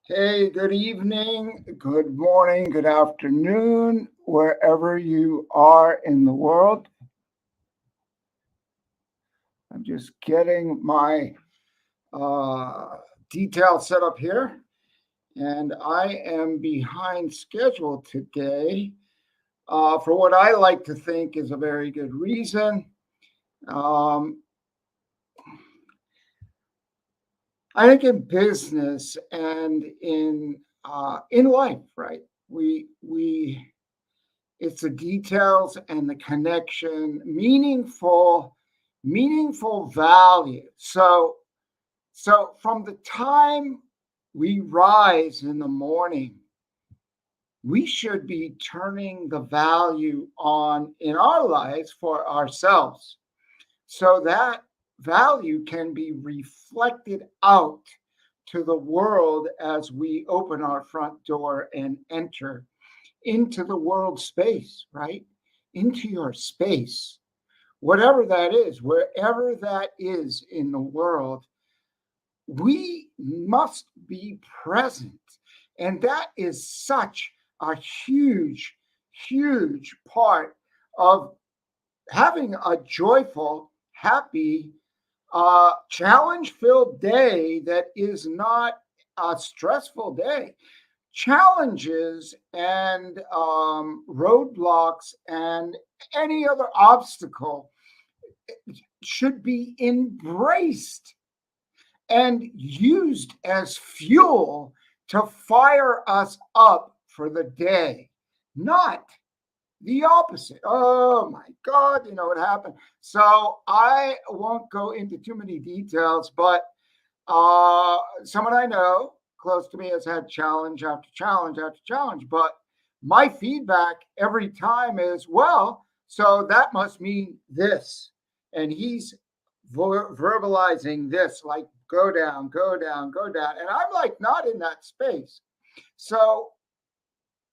Hey, good evening, good morning, good afternoon, wherever you are in the world. I'm just getting my uh, detail set up here, and I am behind schedule today for what I like to think is a very good reason. Um, I think in business and in life, right? We It's the details and the connection, meaningful value. So from the time we rise in the morning, we should be turning the value on in our lives for ourselves so that value can be reflected out to the world as we open our front door and enter into the world space, right? Into your space, whatever that is, wherever that is in the world, we must be present. And that is such a huge part of having a joyful, happy, challenge filled day that is not a stressful day. Challenges and roadblocks and any other obstacle should be embraced and used as fuel to fire us up for the day, not the opposite. Oh my God, you know what happened. So I won't go into too many details, but someone I know close to me has had challenge after challenge after challenge. But my feedback every time is, well, so that must mean this. And he's verbalizing this, like go down, go down, go down. And I'm like not in that space. So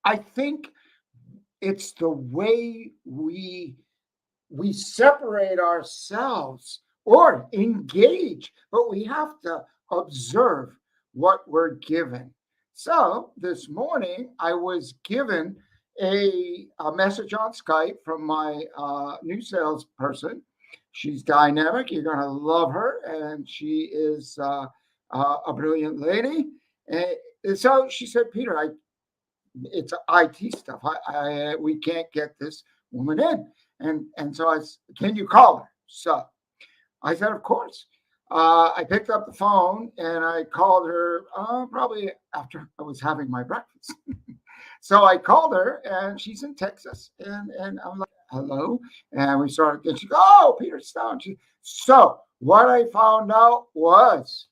I think it's the way we separate ourselves or engage, but we have to observe what we're given. So this morning, I was given a message on Skype from my new salesperson. She's dynamic. You're going to love her, and she is a brilliant lady. And so she said, Peter, it's IT stuff. We can't get this woman in. And so can you call her? So I said, of course. I picked up the phone and I called her probably after I was having my breakfast. So I called her and she's in Texas. And I'm like, hello. And we started, and she goes, oh, Peter Stone. So what I found out was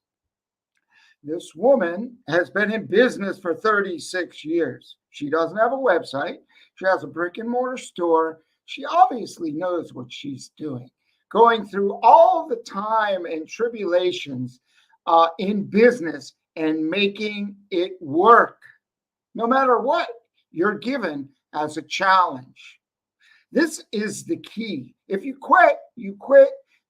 this woman has been in business for 36 years. She doesn't have a website. She has a brick and mortar store. She obviously knows what she's doing, going through all the time and tribulations in business and making it work, no matter what you're given as a challenge. This is the key. If you quit,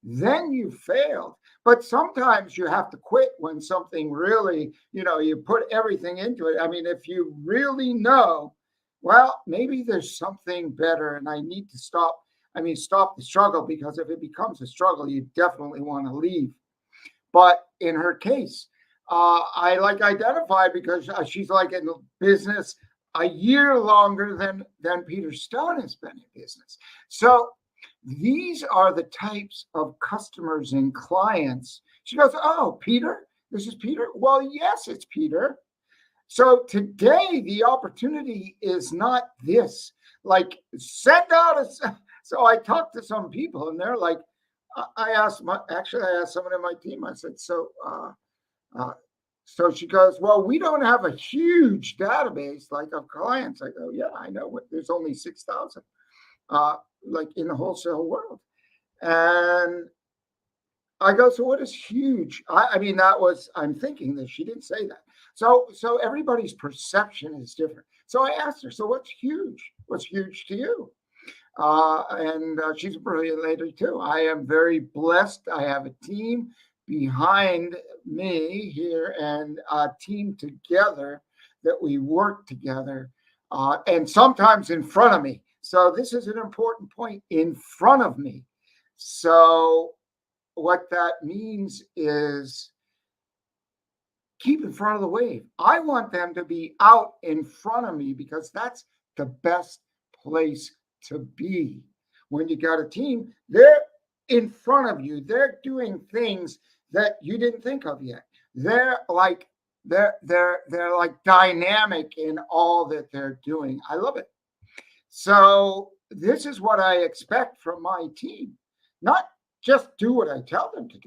then you failed. But sometimes you have to quit when something really, you put everything into it. I mean, if you really know, well, maybe there's something better and I need to stop. I mean, stop the struggle, because if it becomes a struggle, you definitely want to leave. But in her case, I like identified because she's like in business a year longer than Peter Stone has been in business. So these are the types of customers and clients. She goes, oh, Peter, this is Peter. Well, yes, it's Peter. So today the opportunity is not this. Like send out a. So I talked to some people and they're like, I asked someone in my team. I said, uh, so she goes, well, we don't have a huge database like of clients. I go, yeah, I know. There's only 6,000, like in the wholesale world. And I go, so what is huge? I mean, I'm thinking that she didn't say that. So everybody's perception is different. So I asked her, so what's huge? What's huge to you? And she's a brilliant lady too. I am very blessed. I have a team behind me here and a team together that we work together, and sometimes in front of me. So this is an important point, in front of me. So what that means is keep in front of the wave. I want them to be out in front of me because that's the best place to be. When you got a team, they're in front of you. They're doing things that you didn't think of yet. They're like they're like dynamic in all that they're doing. I love it. So this is what I expect from my team. Not just do what I tell them to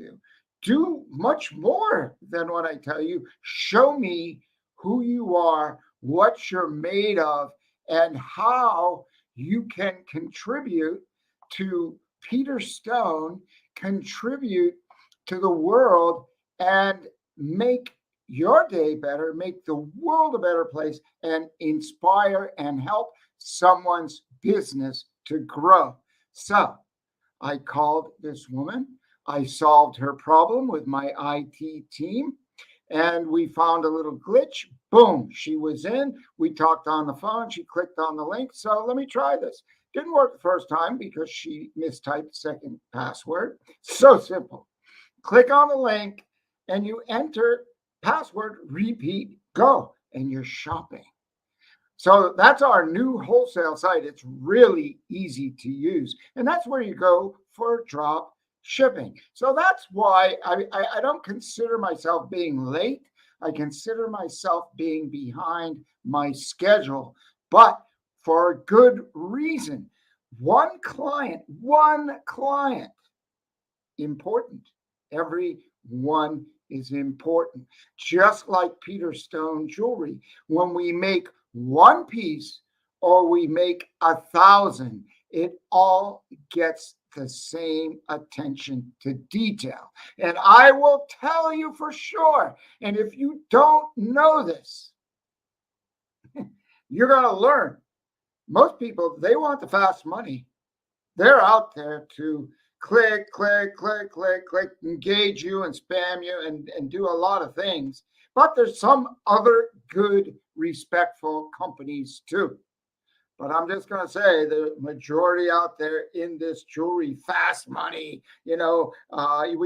do much more than what I tell you. Show me who you are, what you're made of, and how you can contribute to Peter Stone, contribute to the world, and make your day better, make the world a better place, and inspire and help someone's business to grow. So I called this woman. I solved her problem with my IT team, and we found a little glitch. Boom, she was in. We talked on the phone. She clicked on the link. So let me try this. Didn't work the first time because she mistyped second password. So simple. Click on the link and you enter password, repeat, go, and you're shopping. So that's our new wholesale site. It's really easy to use. And that's where you go for drop shipping. So that's why I don't consider myself being late. I consider myself being behind my schedule, but for a good reason. One client, important. Every one is important. Just like Peter Stone jewelry, when we make one piece or we make 1,000, it all gets the same attention to detail. And I will tell you for sure. And if you don't know this, you're going to learn. Most people, they want the fast money. They're out there to click, click, click, click, click, engage you and spam you and do a lot of things. But there's some other good, respectful companies too. But I'm just going to say the majority out there in this jewelry, fast money, we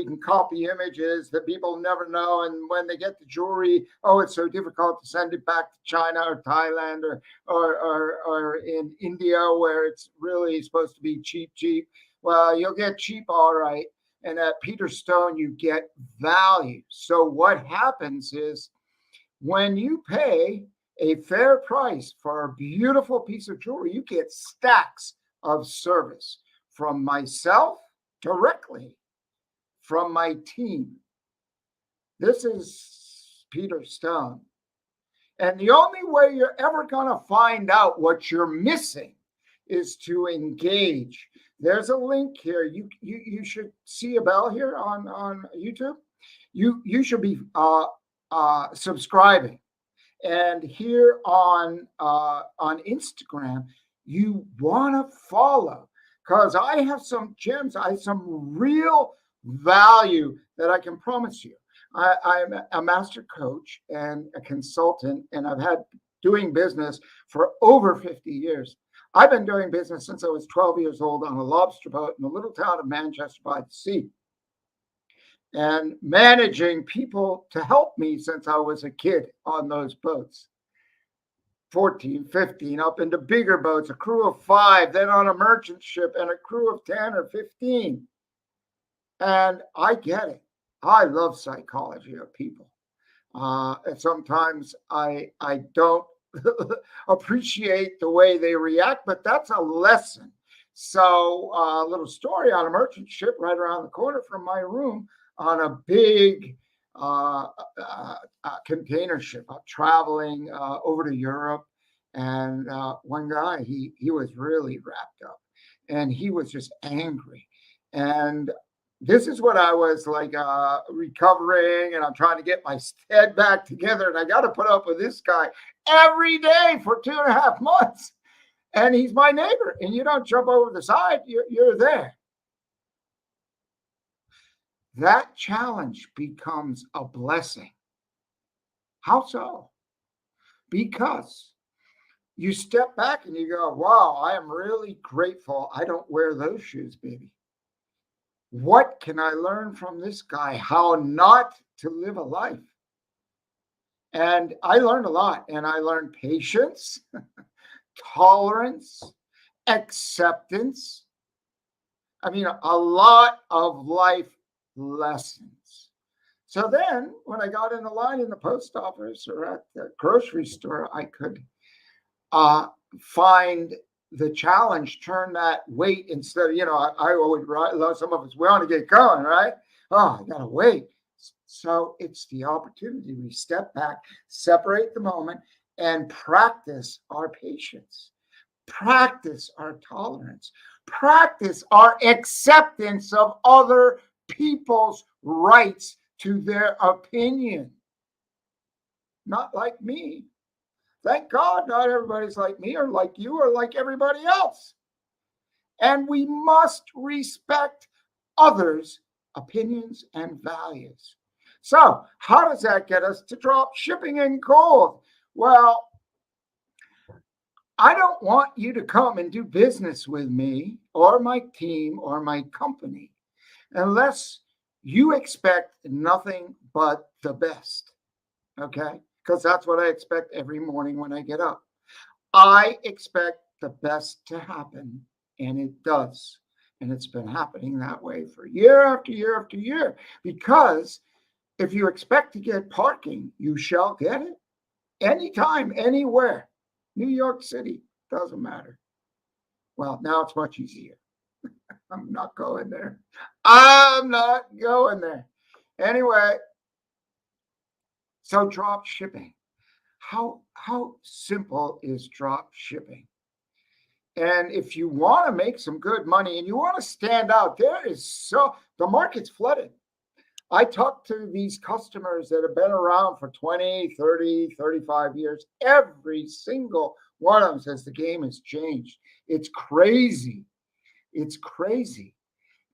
can copy images that people never know. And when they get the jewelry, oh, it's so difficult to send it back to China or Thailand or in India where it's really supposed to be cheap, cheap. Well, you'll get cheap, all right. And at Peter Stone, you get value. So what happens is when you pay a fair price for a beautiful piece of jewelry, you get stacks of service from myself directly, from my team. This is Peter Stone. And the only way you're ever going to find out what you're missing is to engage. There's a link here. You should see a bell here on YouTube. You should be subscribing. And here on Instagram, you want to follow because I have some gems. I have some real value that I can promise you. I'm a master coach and a consultant, and I've had doing business for over 50 years. I've been doing business since I was 12 years old on a lobster boat in the little town of Manchester by the Sea, and managing people to help me since I was a kid on those boats. 14, 15, up into bigger boats, a crew of 5, then on a merchant ship and a crew of 10 or 15. And I get it. I love psychology of people. And sometimes I don't appreciate the way they react, but that's a lesson. So a little story on a merchant ship right around the corner from my room on a big container ship traveling over to Europe. And one guy, he was really wrapped up and he was just angry. And this is what I was like recovering, and I'm trying to get my head back together. And I got to put up with this guy every day for 2.5 months. And he's my neighbor. And you don't jump over the side, you're there. that challenge becomes a blessing. How so? Because you step back and you go, wow, I am really grateful I don't wear those shoes, baby. What can I learn from this guy? How not to live a life. And I learned a lot, and I learned patience, tolerance, acceptance. I mean, a lot of life lessons. So then, when I got in the line in the post office or at the grocery store, I could uh, find the challenge, turn that weight instead of, I would, some of us, we want to get going, right? Oh, I got to wait. So it's the opportunity. We step back, separate the moment, and practice our patience, practice our tolerance, practice our acceptance of other people's rights to their opinion. Not like me. Thank God not everybody's like me or like you or like everybody else. And we must respect others' opinions and values. So, how does that get us to drop shipping in gold? Well, I don't want you to come and do business with me or my team or my company unless you expect nothing but the best. Okay? Because that's what I expect every morning when I get up. I expect the best to happen, and it does. And it's been happening that way for year after year after year. Because if you expect to get parking, you shall get it anytime, anywhere. New York City, doesn't matter. Well, now it's much easier. I'm not going there. I'm not going there. Anyway, so drop shipping. How simple is drop shipping? And if you want to make some good money and you want to stand out, the market's flooded. I talk to these customers that have been around for 20, 30, 35 years. Every single one of them says the game has changed. It's crazy. It's crazy.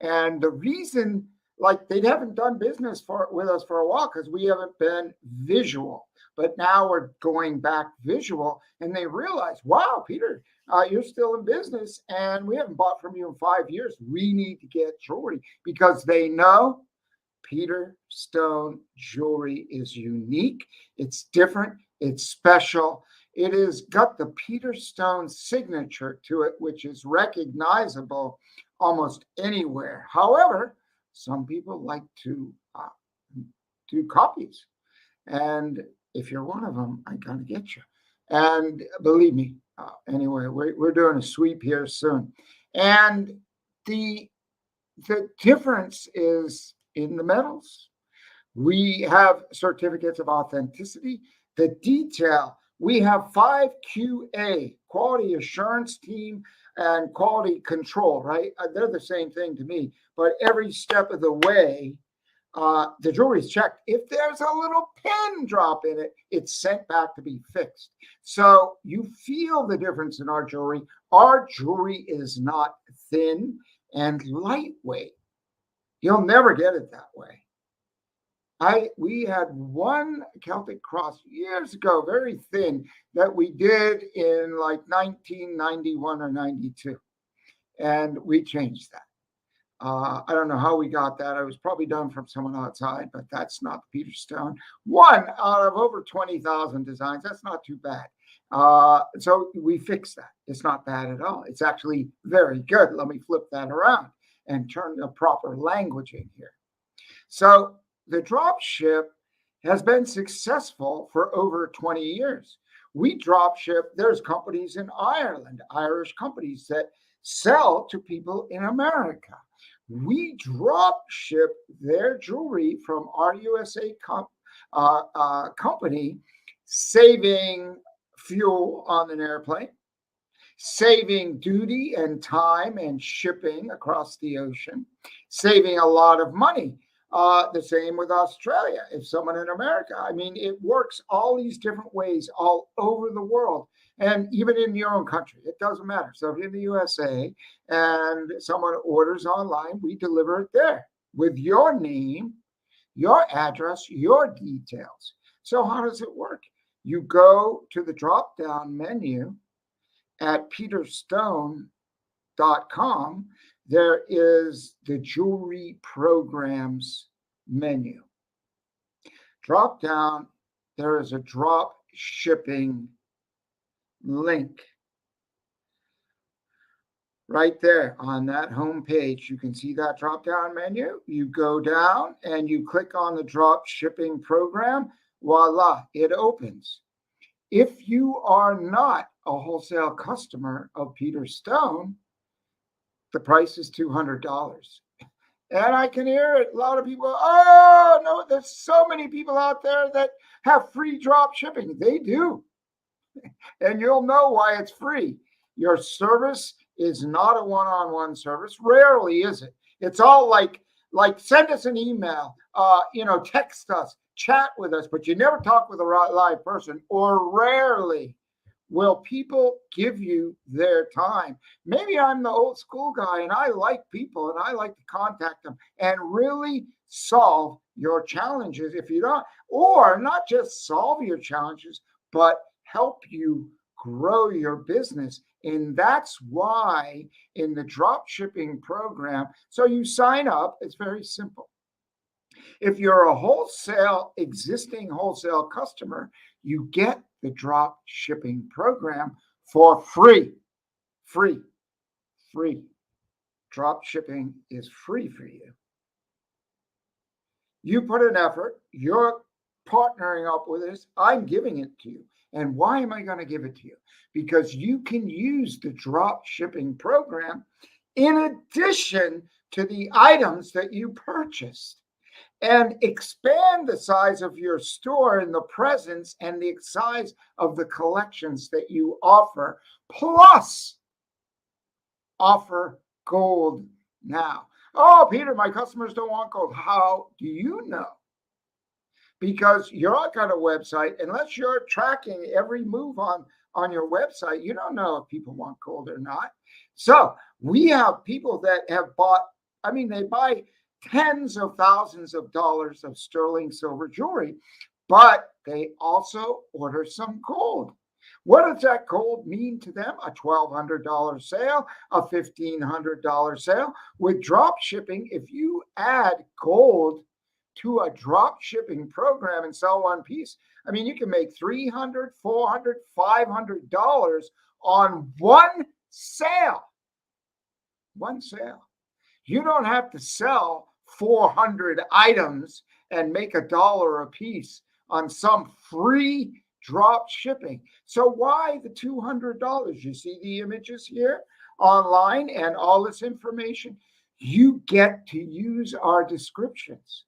And the reason, like, they haven't done business with us for a while because we haven't been visual. But now we're going back visual, and they realize, wow, Peter, you're still in business, and we haven't bought from you in 5 years. We need to get jewelry because they know Peter Stone jewelry is unique. It's different. It's special. It has got the Peter Stone signature to it, which is recognizable almost anywhere. However, some people like to do copies. And if you're one of them, I got to get you. And believe me, anyway, we're doing a sweep here soon. And the difference is in the metals. We have certificates of authenticity. The detail, we have 5QA, quality assurance team, and quality control, right? They're the same thing to me, but every step of the way, the jewelry is checked. If there's a little pin drop in it, it's sent back to be fixed. So you feel the difference in our jewelry. Our jewelry is not thin and lightweight. You'll never get it that way. We had one Celtic cross years ago, very thin, that we did in like 1991 or 92. And we changed that. I don't know how we got that. It was probably done from someone outside, but that's not Peter Stone. One out of over 20,000 designs. That's not too bad. So we fixed that. It's not bad at all. It's actually very good. Let me flip that around and turn the proper language in here. So the drop ship has been successful for over 20 years. We drop ship. There's companies in Ireland, Irish companies that sell to people in America. We drop ship their jewelry from our USA company, saving fuel on an airplane, saving duty and time and shipping across the ocean, saving a lot of money. The same with Australia. If someone in America, I mean, it works all these different ways all over the world. And even in your own country, it doesn't matter. So if you're in the USA and someone orders online, we deliver it there. with your name, your address, your details. So how does it work? You go to the drop down menu at peterstone.com. There is the jewelry programs menu. Drop down, there is a drop shipping link right there on that home page. You can see that drop down menu. You go down and you click on the drop shipping program. Voila, it opens. If you are not a wholesale customer of Peter Stone, the price is $200. And I can hear it. A lot of people, oh, no, there's so many people out there that have free drop shipping. They do. And you'll know why it's free. Your service is not a one-on-one service. Rarely is it. It's all like send us an email, text us, chat with us, but you never talk with a live person, or rarely will people give you their time. Maybe I'm the old school guy and I like people and I like to contact them and really solve your challenges if you don't, or not just solve your challenges, but help you grow your business. And that's why in the drop shipping program, so you sign up, it's very simple. If you're a existing wholesale customer, you get the drop shipping program for free. Free. Drop shipping is free for you. You put an effort, you're partnering up with us, I'm giving it to you. And why am I going to give it to you? Because you can use the drop shipping program in addition to the items that you purchased, and expand the size of your store and the presence and the size of the collections that you offer, plus offer gold now. Oh, Peter, my customers don't want gold. How do you know? Because you're not on a website, unless you're tracking every move on your website, you don't know if people want gold or not. So we have people that have bought, they buy tens of thousands of dollars of sterling silver jewelry, but they also order some gold. What does that gold mean to them? A $1,200 sale, a $1,500 sale. With drop shipping, if you add gold to a drop shipping program and sell one piece, you can make $300, $400, $500 on one sale. One sale. You don't have to sell 400 items and make $1 a piece on some free drop shipping. So why the $200? You see the images here online and all this information. You get to use our descriptions.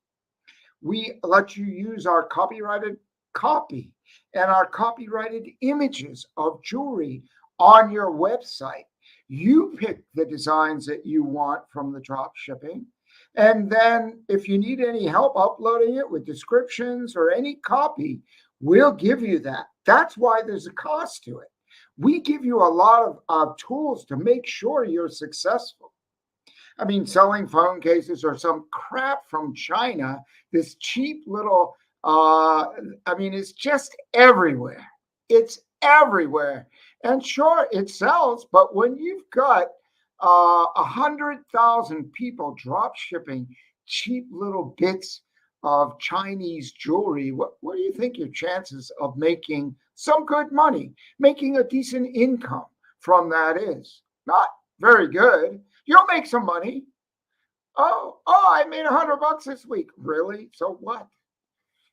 We let you use our copyrighted copy and our copyrighted images of jewelry on your website. You pick the designs that you want from the drop shipping. And then if you need any help uploading it with descriptions or any copy, we'll give you that. That's why there's a cost to it. We give you a lot of tools to make sure you're successful. Selling phone cases or some crap from China, this cheap little, it's just everywhere. It's everywhere. And sure, it sells, but when you've got 100,000 people drop shipping cheap little bits of Chinese jewelry, what do you think your chances of making some good money, making a decent income from that is? Not very good. You'll make some money. Oh, I made $100 this week. Really? So what?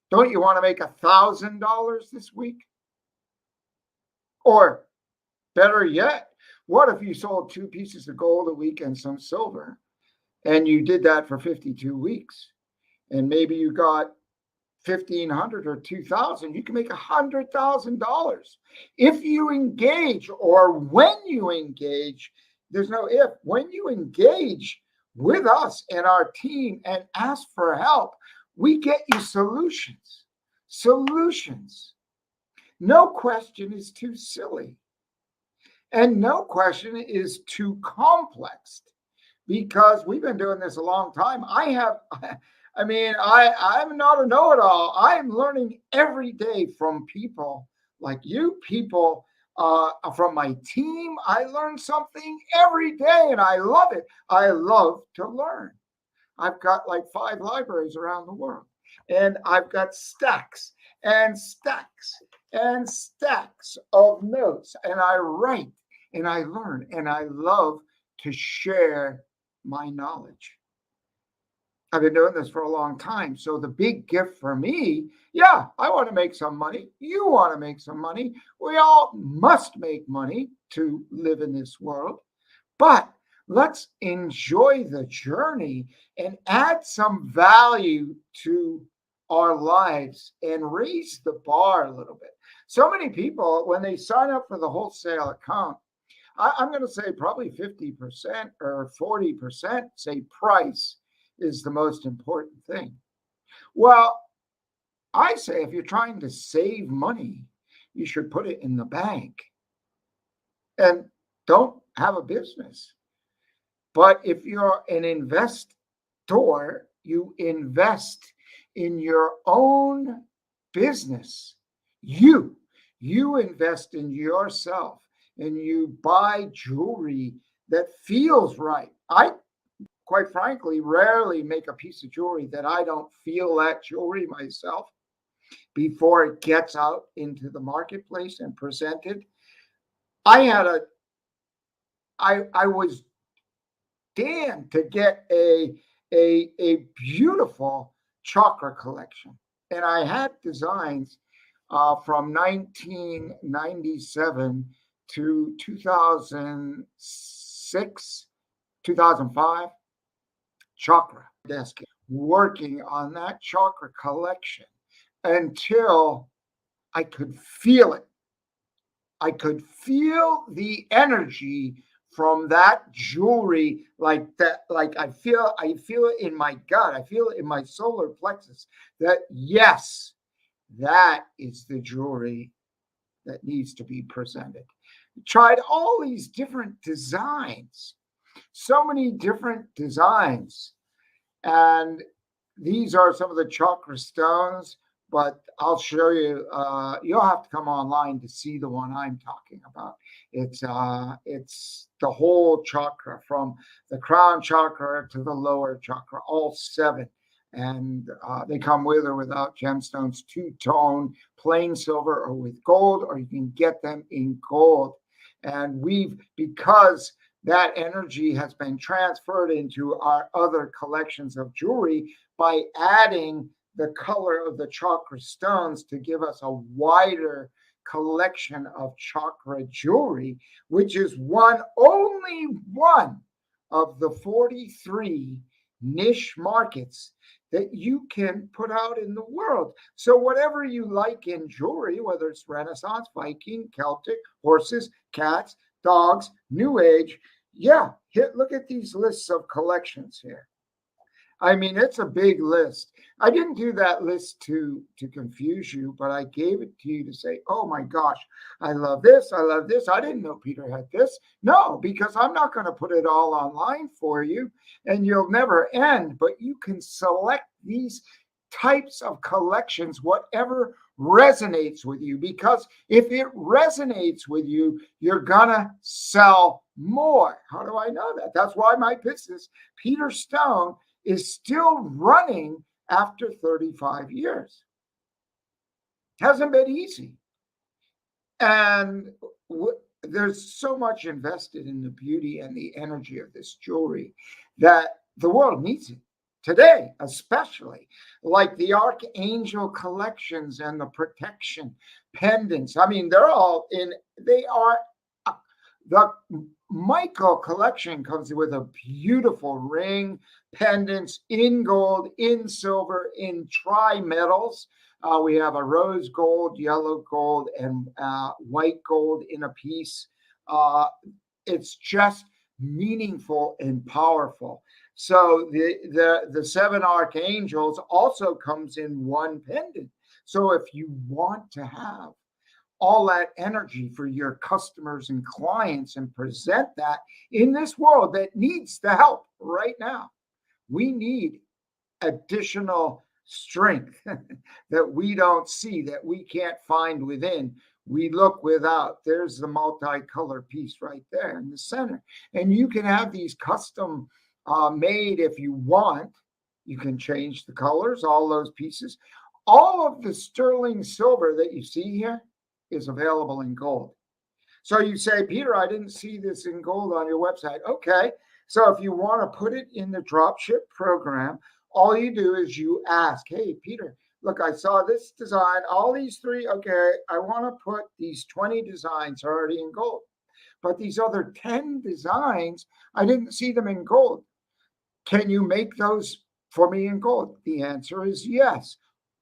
Don't you want to make $1,000 this week? Or better yet, what if you sold 2 pieces of gold a week and some silver, and you did that for 52 weeks, and maybe you got 1,500 or 2,000? You can make $100,000 if you engage, or when you engage. There's no if. When you engage with us and our team and ask for help, we get you solutions. No question is too silly. And no question is too complex because we've been doing this a long time. I have, I mean, I'm not a know-it-all. I'm learning every day from people like you, people from my team. I learn something every day, and I love it. I love to learn. I've got like 5 libraries around the world, and I've got stacks and stacks and stacks of notes, and I write and I learn, and I love to share my knowledge. I've been doing this for a long time. So the big gift for me, yeah, I want to make some money. You want to make some money. We all must make money to live in this world. But let's enjoy the journey and add some value to our lives and raise the bar a little bit. So many people, when they sign up for the wholesale account, I'm going to say probably 50% or 40% say price is the most important thing. Well, I say if you're trying to save money, you should put it in the bank and don't have a business. But if you're an investor, you invest in your own business. You, you invest in yourself and you buy jewelry that feels right. I, quite frankly, rarely make a piece of jewelry that I don't feel that jewelry myself before it gets out into the marketplace and presented. I had a, I was damned to get a beautiful chakra collection. And I had designs from 1997 to 2006, 2005, chakra desk, working on that chakra collection until I could feel it. I could feel the energy from that jewelry like that. Like I feel it in my gut. I feel it in my solar plexus that yes, that is the jewelry that needs to be presented. Tried all these different designs, so many different designs. And these are some of the chakra stones, but I'll show you. You'll have to come online to see the one I'm talking about. It's the whole chakra from the crown chakra to the lower chakra, all seven. And they come with or without gemstones, two-tone, plain silver, or with gold, or you can get them in gold. And because that energy has been transferred into our other collections of jewelry by adding the color of the chakra stones to give us a wider collection of chakra jewelry, which is only one of the 43 niche markets that you can put out in the world. So whatever you like in jewelry, whether it's Renaissance, Viking, Celtic, horses, cats, dogs, New Age, yeah, look at these lists of collections here. I mean, it's a big list. I didn't do that list to confuse you, but I gave it to you to say, "Oh my gosh, I love this. I love this. I didn't know Peter had this." No, because I'm not going to put it all online for you, and you'll never end. But you can select these types of collections, whatever resonates with you, because if it resonates with you, you're gonna sell more. How do I know that? That's why my business, Peter Stone, is still running after 35 years. Hasn't been easy. And there's so much invested in the beauty and the energy of this jewelry that the world needs it today, especially like the archangel collections and the protection pendants. I mean, they are the Michael collection comes with a beautiful ring, pendants in gold, in silver, in tri-metals. We have a rose gold, yellow gold, and white gold in a piece. Uh, it's just meaningful and powerful. So the seven archangels also comes in one pendant. So if you want to have all that energy for your customers and clients and present that in this world that needs the help right now. We need additional strength that we don't see, that we can't find within. We look without. There's the multicolor piece right there in the center. And you can have these custom made if you want. You can change the colors, all those pieces. All of the sterling silver that you see here is available in gold. So you say, Peter, I didn't see this in gold on your website. Okay. So if you want to put it in the dropship program, all you do is you ask, hey, Peter, look, I saw this design, all these three. Okay, I want to put these 20 designs already in gold. But these other 10 designs, I didn't see them in gold. Can you make those for me in gold? The answer is yes.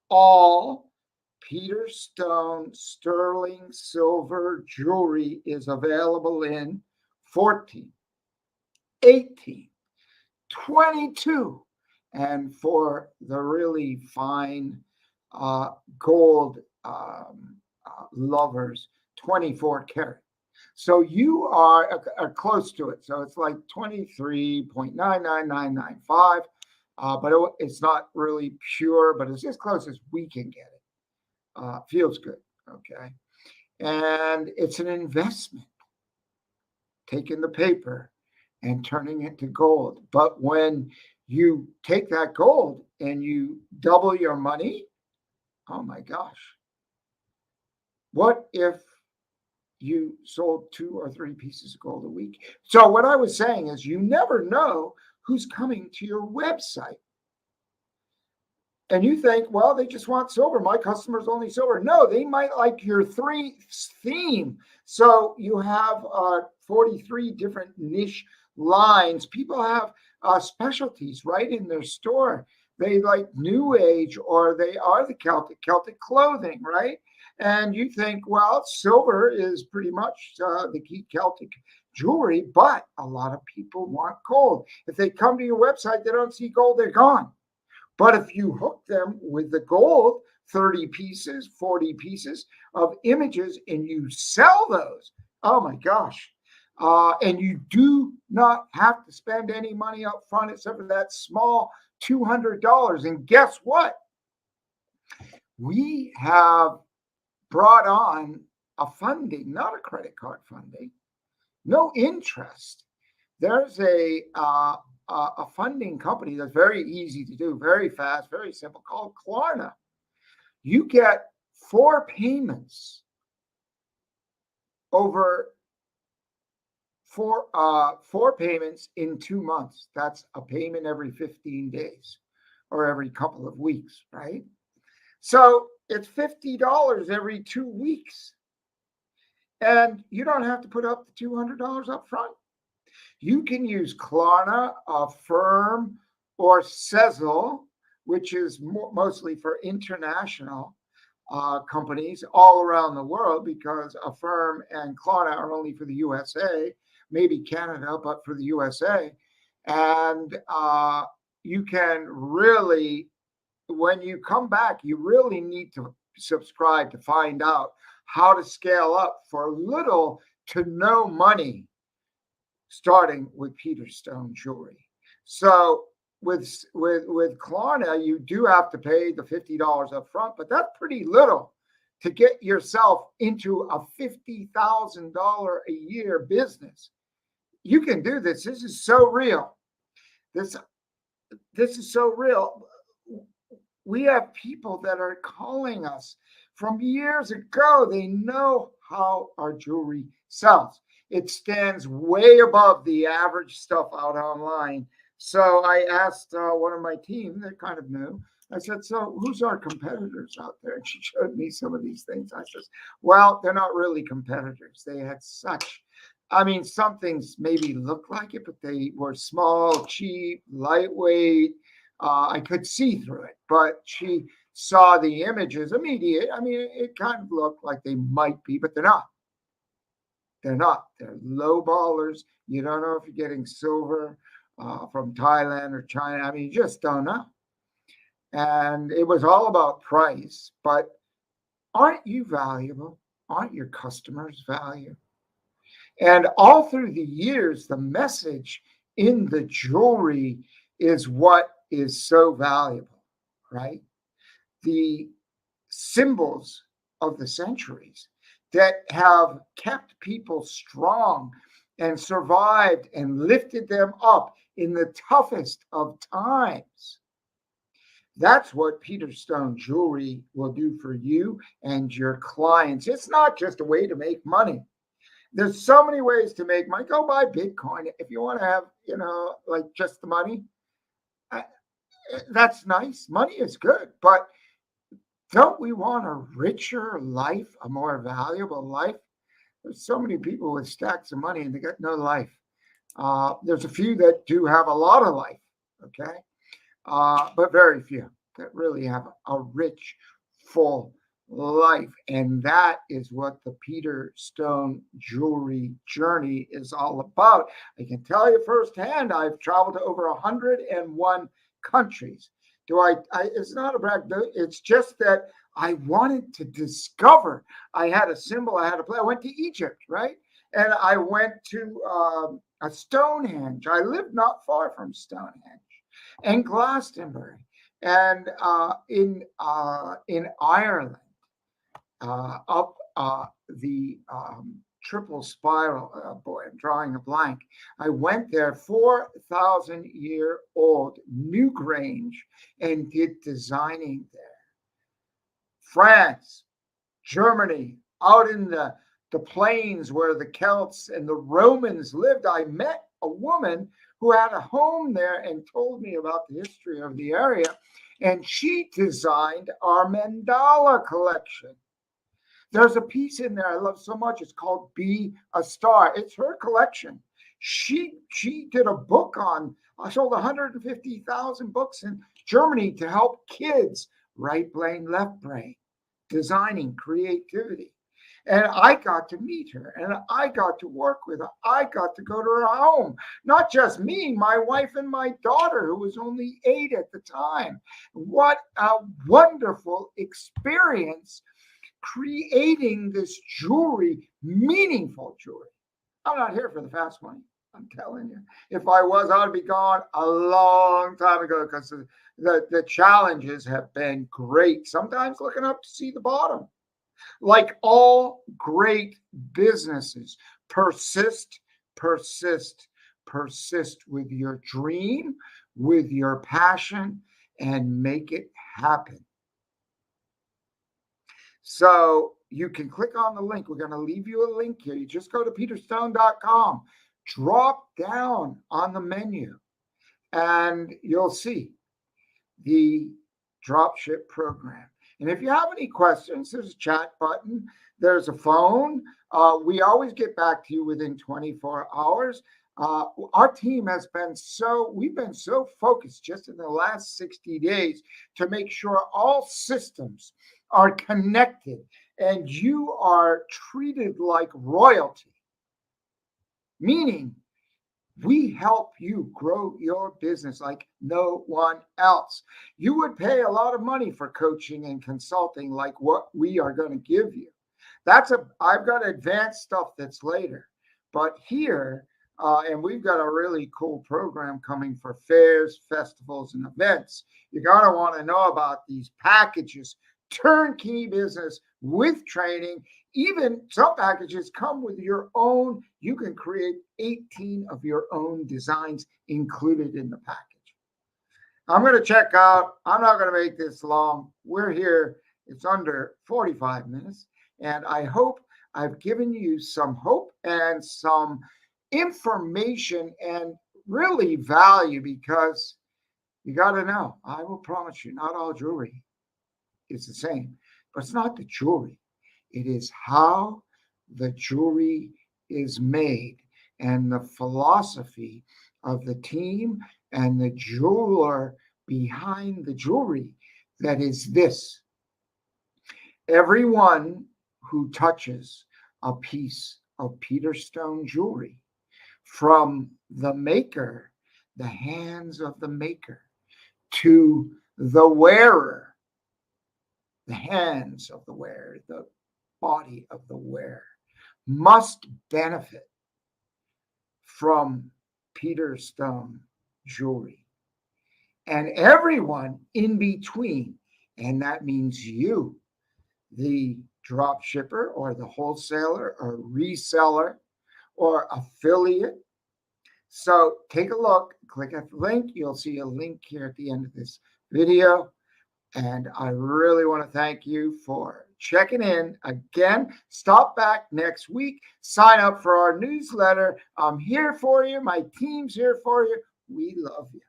All Peter Stone sterling silver jewelry is available in 14, 18, 22, and for the really fine gold lovers, 24 karat. So you are close to it. So it's like 23.99995, but it's not really pure, but it's as close as we can get it. Feels good. Okay. And it's an investment, taking the paper and turning it to gold. But when you take that gold and you double your money, oh my gosh. What if you sold 2 or 3 pieces of gold a week? So what I was saying is you never know who's coming to your website. And you think, well, they just want silver. My customers only silver. No, they might like your 3 theme. So you have 43 different niche lines. People have specialties right in their store. They like New Age, or they are the Celtic clothing, right? And you think, well, silver is pretty much the key Celtic jewelry, but a lot of people want gold. If they come to your website, they don't see gold, they're gone. But if you hook them with the gold, 30 pieces, 40 pieces of images, and you sell those, oh my gosh. And you do not have to spend any money up front except for that small $200. And guess what? We have brought on a funding, not a credit card funding, no interest. There's a funding company that's very easy to do, very fast, very simple, called Klarna. You get 4 payments over 4 payments in 2 months. That's a payment every 15 days or every couple of weeks, right? So it's $50 every 2 weeks. And you don't have to put up the $200 up front. You can use Klarna, Affirm, or Sezzle, which is mostly for international companies all around the world, because Affirm and Klarna are only for the USA, maybe Canada, but for the USA. And you can really, when you come back, you really need to subscribe to find out how to scale up for little to no money, starting with Peter Stone jewelry. So with Klarna, you do have to pay the $50 up front, but that's pretty little to get yourself into a $50,000 a year business. You can do this. This is so real. This is so real. We have people that are calling us from years ago. They know how our jewelry sells. It stands way above the average stuff out online. So I asked one of my team, they're kind of new. I said, so who's our competitors out there? And she showed me some of these things. I said, well, they're not really competitors. They had such, some things maybe looked like it, but they were small, cheap, lightweight. I could see through it, but she saw the images immediate. It kind of looked like they might be, but they're not. They're not. They're low ballers. You don't know if you're getting silver from Thailand or China. You just don't know. And it was all about price. But aren't you valuable? aren't your customers value? And all through the years, the message in the jewelry is what is so valuable, right? The symbols of the centuries that have kept people strong and survived and lifted them up in the toughest of times. That's what Peter Stone Jewelry will do for you and your clients. It's not just a way to make money. There's so many ways to make money. Go buy Bitcoin if you want to have, like just the money. uh, That's nice. Money is good, but don't we want a richer life, a more valuable life? There's so many people with stacks of money and they got no life. There's a few that do have a lot of life, okay? But very few that really have a rich, full life. And that is what the Peter Stone Jewelry journey is all about. I can tell you firsthand, I've traveled to over 101 countries. It's not a brag, it's just that I wanted to discover. I had a symbol, I had a play. I went to Egypt, right? And I went to a Stonehenge. I lived not far from Stonehenge and Glastonbury, and in Ireland, up the triple spiral. Boy, I'm drawing a blank. I went there, 4,000-year-old Newgrange, and did designing there. France, Germany, out in the plains where the Celts and the Romans lived. I met a woman who had a home there and told me about the history of the area. And she designed our mandala collection. There's a piece in there I love so much. It's called Be a Star. It's her collection. She did a book on, I sold 150,000 books in Germany to help kids, right brain, left brain, designing creativity. And I got to meet her and I got to work with her. I got to go to her home. Not just me, my wife and my daughter, who was only 8 at the time. What a wonderful experience creating this jewelry, meaningful jewelry. I'm not here for the fast money. I'm telling you. If I was, I would be gone a long time ago because the challenges have been great. Sometimes looking up to see the bottom. Like all great businesses, persist, persist, persist with your dream, with your passion, and make it happen. So you can click on the link. We're going to leave you a link here. You just go to peterstone.com, drop down on the menu, and you'll see the dropship program. And if you have any questions, there's a chat button, there's a phone. We always get back to you within 24 hours. Our team we've been so focused just in the last 60 days to make sure all systems are connected and you are treated like royalty, meaning we help you grow your business like no one else. You would pay a lot of money for coaching and consulting like what we are going to give you. I've got advanced stuff that's later, but here, and we've got a really cool program coming for fairs, festivals, and events. You're going to want to know about these packages, turnkey business with training. Even some packages come with your own. You can create 18 of your own designs included in the package. I'm going to check out. I'm not going to make this long. We're here. It's under 45 minutes. And I hope I've given you some hope and some information and really value, because you got to know, I will promise you, not all jewelry is the same, but it's not the jewelry. It is how the jewelry is made and the philosophy of the team and the jeweler behind the jewelry that is this. Everyone who touches a piece of Peter Stone jewelry, from the maker, the hands of the maker, to the wearer, the hands of the wearer, the body of the wearer must benefit from Peter Stone jewelry, and everyone in between. And that means you, the drop shipper or the wholesaler or reseller or affiliate. So take a look, click at the link. You'll see a link here at the end of this video. And I really want to thank you for checking in again. Stop back next week. Sign up for our newsletter. I'm here for you. My team's here for you. We love you.